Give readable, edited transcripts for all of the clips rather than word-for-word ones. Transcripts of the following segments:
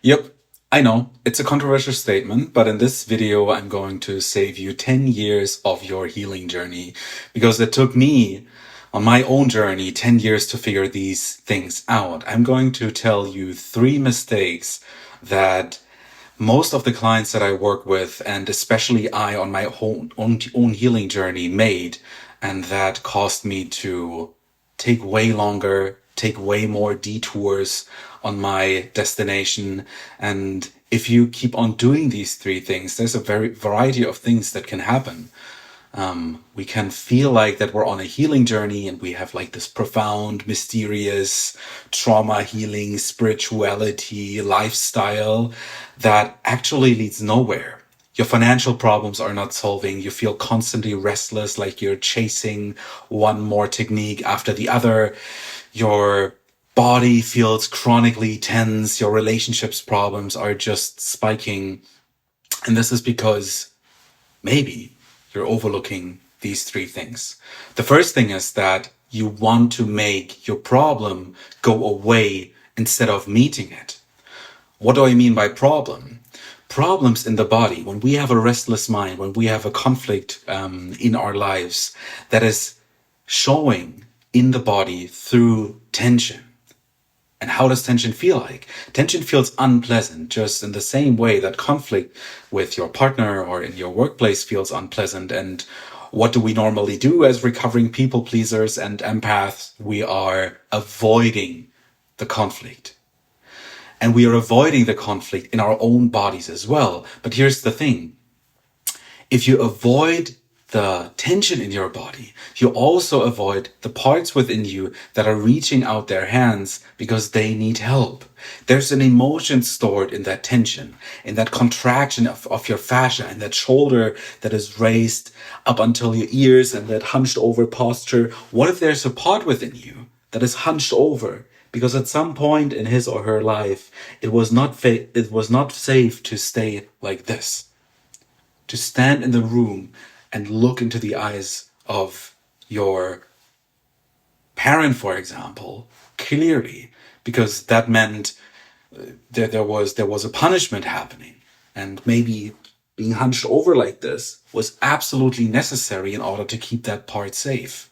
Yep, I know, it's a controversial statement, but in this video, I'm going to save you 10 years of your healing journey because it took me on my own journey 10 years to figure these things out. I'm going to tell you 3 mistakes that most of the clients that I work with, and especially I on my own healing journey, made, and that caused me to take way longer, take way more detours on my destination. And if you keep on doing these 3 things, there's a very variety of things that can happen. We can feel like that we're on a healing journey and we have like this profound, mysterious trauma healing, spirituality, lifestyle that actually leads nowhere. Your financial problems are not solving. You feel constantly restless, like you're chasing one more technique after the other. Your body feels chronically tense. Your relationships problems are just spiking. And this is because maybe you're overlooking these 3 things. The first thing is that you want to make your problem go away instead of meeting it. What do I mean by problem? Problems in the body, when we have a restless mind, when we have a conflict in our lives that is showing in the body through tension. And how does tension feel like? Tension feels unpleasant, just in the same way that conflict with your partner or in your workplace feels unpleasant. And what do we normally do as recovering people pleasers and empaths? We are avoiding the conflict. And we are avoiding the conflict in our own bodies as well. But here's the thing. If you avoid the tension in your body, you also avoid the parts within you that are reaching out their hands because they need help. There's an emotion stored in that tension, in that contraction of your fascia, in that shoulder that is raised up until your ears and that hunched over posture. What if there's a part within you that is hunched over? Because at some point in his or her life, it was not safe to stay like this, to stand in the room and look into the eyes of your parent, for example, clearly, because that meant there was a punishment happening, and maybe being hunched over like this was absolutely necessary in order to keep that part safe.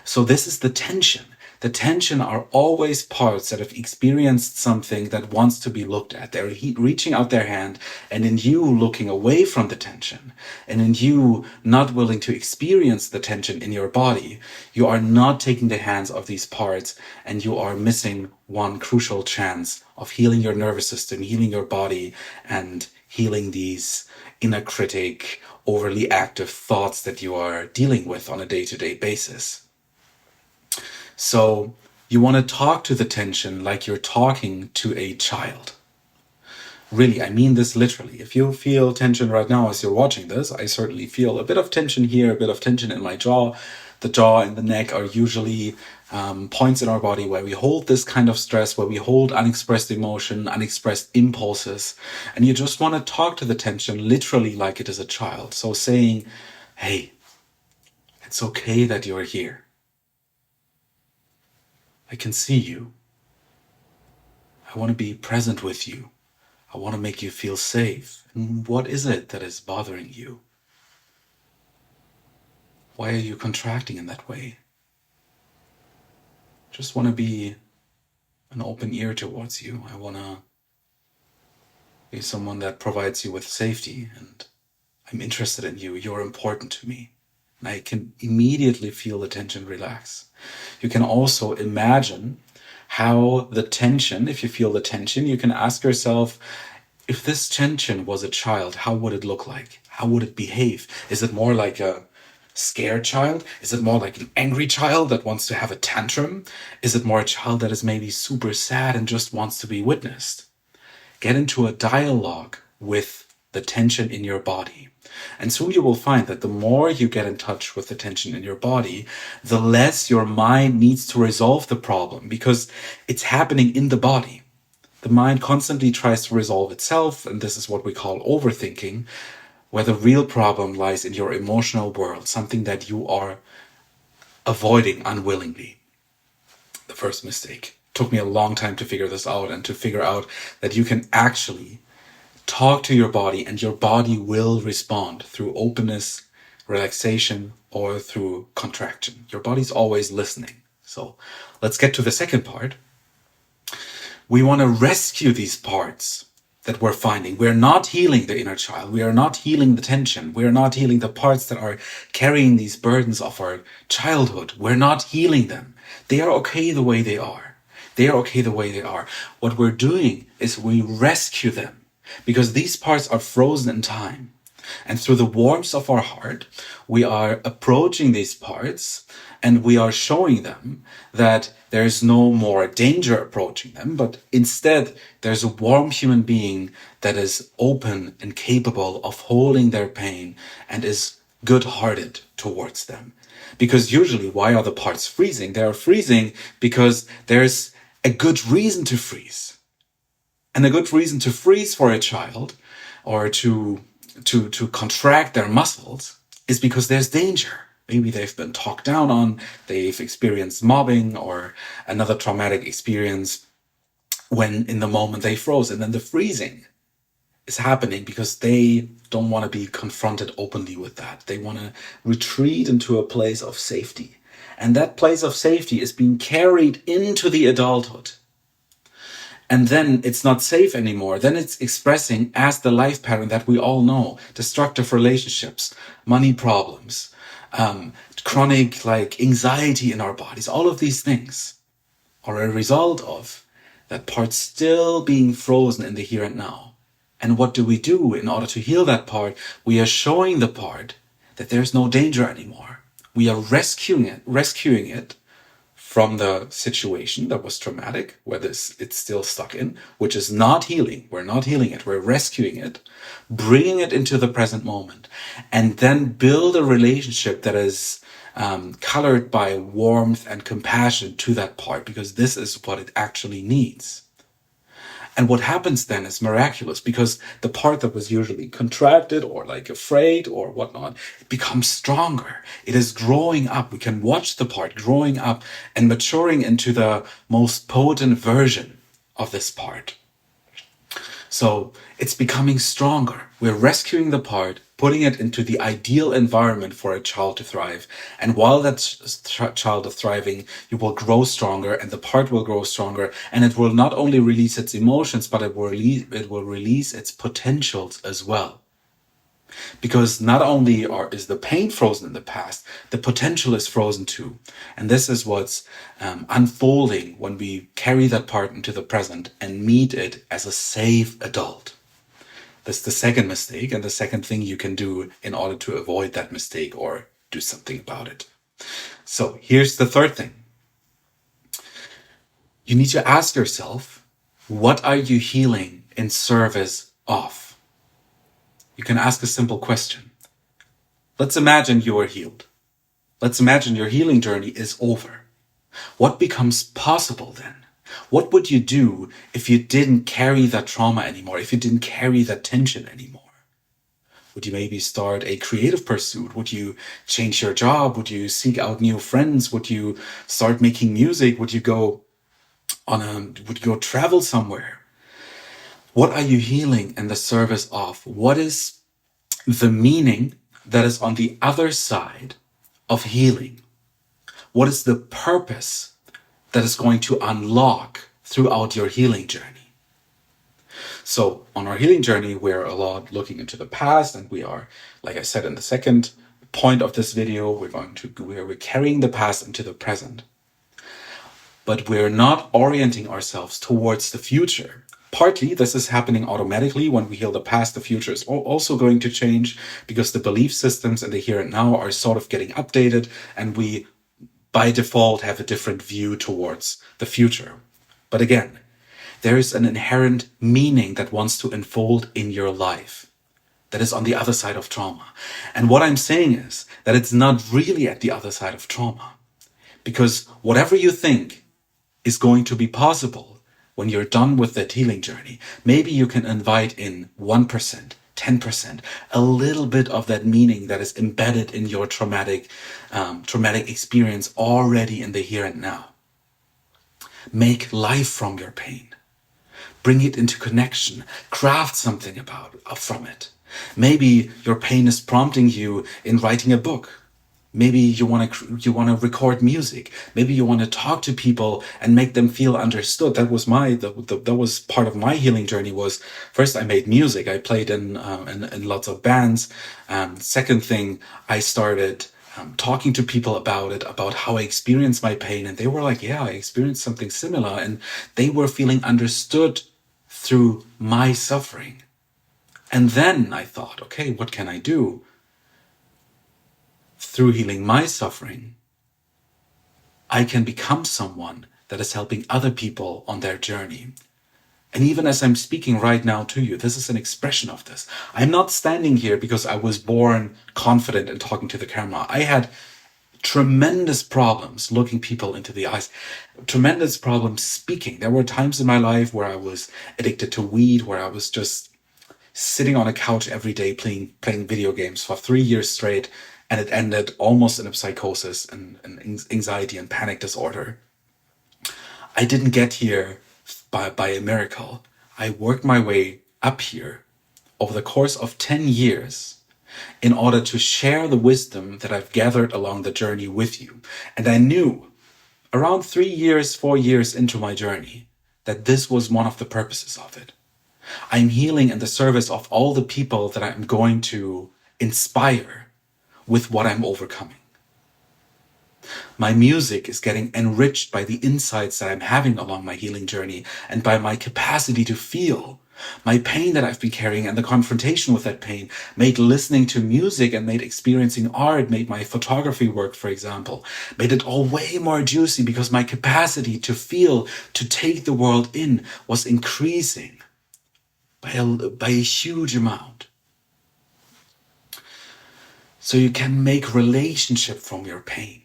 So this is the tension. The tension are always parts that have experienced something that wants to be looked at. They're reaching out their hand, and in you looking away from the tension, and in you not willing to experience the tension in your body, you are not taking the hands of these parts, and you are missing one crucial chance of healing your nervous system, healing your body, and healing these inner critic, overly active thoughts that you are dealing with on a day-to-day basis. So you want to talk to the tension like you're talking to a child. Really, I mean this literally. If you feel tension right now as you're watching this, I certainly feel a bit of tension here, a bit of tension in my jaw. The jaw and the neck are usually points in our body where we hold this kind of stress, where we hold unexpressed emotion, unexpressed impulses. And you just want to talk to the tension literally like it is a child. So saying, hey, it's okay that you're here. I can see you. I want to be present with you. I want to make you feel safe. And what is it that is bothering you? Why are you contracting in that way? Just want to be an open ear towards you. I want to be someone that provides you with safety, and I'm interested in you. You're important to me. And I can immediately feel the tension relax. You can also imagine how the tension, if you feel the tension, you can ask yourself, if this tension was a child, how would it look like? How would it behave? Is it more like a scared child? Is it more like an angry child that wants to have a tantrum? Is it more a child that is maybe super sad and just wants to be witnessed? Get into a dialogue with the tension in your body. And soon you will find that the more you get in touch with the tension in your body, the less your mind needs to resolve the problem, because it's happening in the body. The mind constantly tries to resolve itself, and this is what we call overthinking, where the real problem lies in your emotional world, something that you are avoiding unwillingly. The first mistake. took me a long time to figure this out and to figure out that you can actually talk to your body and your body will respond through openness, relaxation, or through contraction. Your body's always listening. So let's get to the second part. We want to rescue these parts that we're finding. We're not healing the inner child. We are not healing the tension. We are not healing the parts that are carrying these burdens of our childhood. We're not healing them. They are okay the way they are. They are okay the way they are. What we're doing is we rescue them because these parts are frozen in time. And through the warmth of our heart, we are approaching these parts and we are showing them that there's no more danger approaching them, but instead there's a warm human being that is open and capable of holding their pain and is good-hearted towards them. Because usually, why are the parts freezing? They are freezing because there's a good reason to freeze. And a good reason to freeze for a child or to contract their muscles is because there's danger. Maybe they've been talked down on, they've experienced mobbing or another traumatic experience when in the moment they froze. And then the freezing is happening because they don't want to be confronted openly with that. They want to retreat into a place of safety. And that place of safety is being carried into the adulthood. And then it's not safe anymore. Then it's expressing as the life pattern that we all know. Destructive relationships, money problems, chronic anxiety in our bodies. All of these things are a result of that part still being frozen in the here and now. And what do we do in order to heal that part? We are showing the part that there's no danger anymore. We are rescuing it from the situation that was traumatic, whether it's still stuck in, which is not healing. We're not healing it. We're rescuing it, bringing it into the present moment, and then build a relationship that is colored by warmth and compassion to that part, because this is what it actually needs. And what happens then is miraculous, because the part that was usually contracted or afraid or whatnot, it becomes stronger. It is growing up. We can watch the part growing up and maturing into the most potent version of this part. So it's becoming stronger. We're rescuing the part, putting it into the ideal environment for a child to thrive. And while that child is thriving, you will grow stronger and the part will grow stronger. And it will not only release its emotions, but it will release its potentials as well. Because not only is the pain frozen in the past, the potential is frozen too. And this is what's unfolding when we carry that part into the present and meet it as a safe adult. That's the second mistake and the second thing you can do in order to avoid that mistake or do something about it. So here's the third thing. You need to ask yourself, what are you healing in service of? You can ask a simple question. Let's imagine you are healed. Let's imagine your healing journey is over. What becomes possible then? What would you do if you didn't carry that trauma anymore, if you didn't carry that tension anymore? Would you maybe start a creative pursuit? Would you change your job? Would you seek out new friends? Would you start making music? Would you go travel somewhere? What are you healing in the service of? What is the meaning that is on the other side of healing? What is the purpose that is going to unlock throughout your healing journey? So on our healing journey, we're a lot looking into the past, and we are, like I said in the second point of this video, we're carrying the past into the present. But we're not orienting ourselves towards the future. Partly, this is happening automatically. When we heal the past, the future is also going to change because the belief systems in the here and now are sort of getting updated, and we, by default, have a different view towards the future. But again, there is an inherent meaning that wants to unfold in your life that is on the other side of trauma. And what I'm saying is that it's not really at the other side of trauma, because whatever you think is going to be possible when you're done with that healing journey, maybe you can invite in 1%, 10%, a little bit of that meaning that is embedded in your traumatic experience already in the here and now. Make life from your pain. Bring it into connection. Craft something from it. Maybe your pain is prompting you in writing a book. Maybe you want to record music. Maybe you want to talk to people and make them feel understood. That was that was part of my healing journey. Was first I made music. I played in lots of bands. Second thing, I started talking to people about it, about how I experienced my pain, and they were like, "Yeah, I experienced something similar," and they were feeling understood through my suffering. And then I thought, okay, what can I do? Through healing my suffering, I can become someone that is helping other people on their journey. And even as I'm speaking right now to you, this is an expression of this. I'm not standing here because I was born confident in talking to the camera. I had tremendous problems looking people into the eyes, tremendous problems speaking. There were times in my life where I was addicted to weed, where I was just sitting on a couch every day playing video games for 3 years straight, and it ended almost in a psychosis and anxiety and panic disorder. I didn't get here by a miracle. I worked my way up here over the course of 10 years in order to share the wisdom that I've gathered along the journey with you. And I knew around 3 years, 4 years into my journey that this was one of the purposes of it. I'm healing in the service of all the people that I'm going to inspire with what I'm overcoming. My music is getting enriched by the insights that I'm having along my healing journey and by my capacity to feel. My pain that I've been carrying and the confrontation with that pain made listening to music and made experiencing art, made my photography work, for example, made it all way more juicy because my capacity to feel, to take the world in was increasing by a huge amount. So you can make relationship from your pain.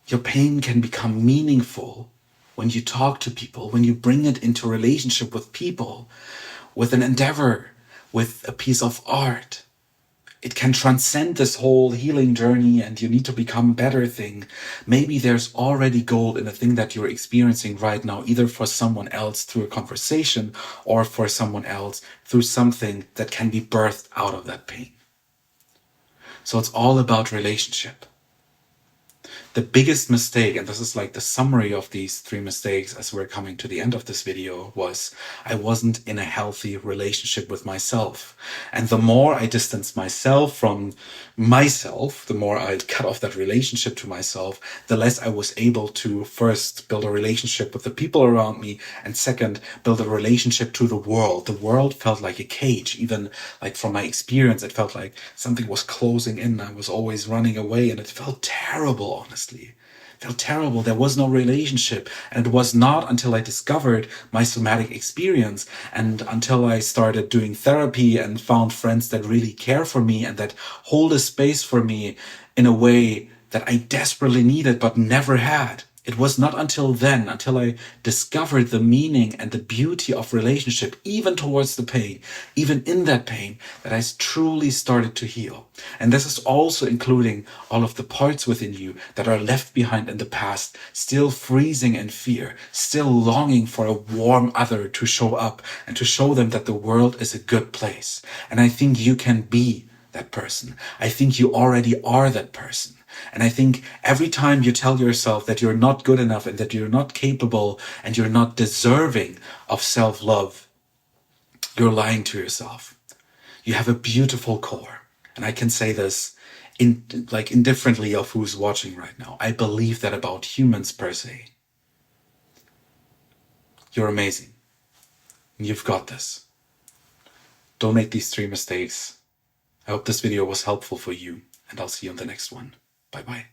Your pain can become meaningful when you talk to people, when you bring it into relationship with people, with an endeavor, with a piece of art. It can transcend this whole healing journey and you need to become better thing. Maybe there's already gold in the thing that you're experiencing right now, either for someone else through a conversation or for someone else through something that can be birthed out of that pain. So it's all about relationship. The biggest mistake, and this is like the summary of these 3 mistakes as we're coming to the end of this video, was I wasn't in a healthy relationship with myself. And the more I distanced myself from myself, the more I cut off that relationship to myself, the less I was able to first build a relationship with the people around me, and second, build a relationship to the world. The world felt like a cage. Even like from my experience, it felt like something was closing in. I was always running away and it felt terrible, honestly. It felt terrible. There was no relationship. And it was not until I discovered my somatic experience and until I started doing therapy and found friends that really care for me and that hold a space for me in a way that I desperately needed but never had. It was not until then, until I discovered the meaning and the beauty of relationship, even towards the pain, even in that pain, that I truly started to heal. And this is also including all of the parts within you that are left behind in the past, still freezing in fear, still longing for a warm other to show up and to show them that the world is a good place. And I think you can be that person. I think you already are that person. And I think every time you tell yourself that you're not good enough and that you're not capable and you're not deserving of self-love, you're lying to yourself. You have a beautiful core. And I can say this indifferently of who's watching right now. I believe that about humans per se. You're amazing. You've got this. Don't make these 3 mistakes. I hope this video was helpful for you, and I'll see you on the next one. Bye-bye.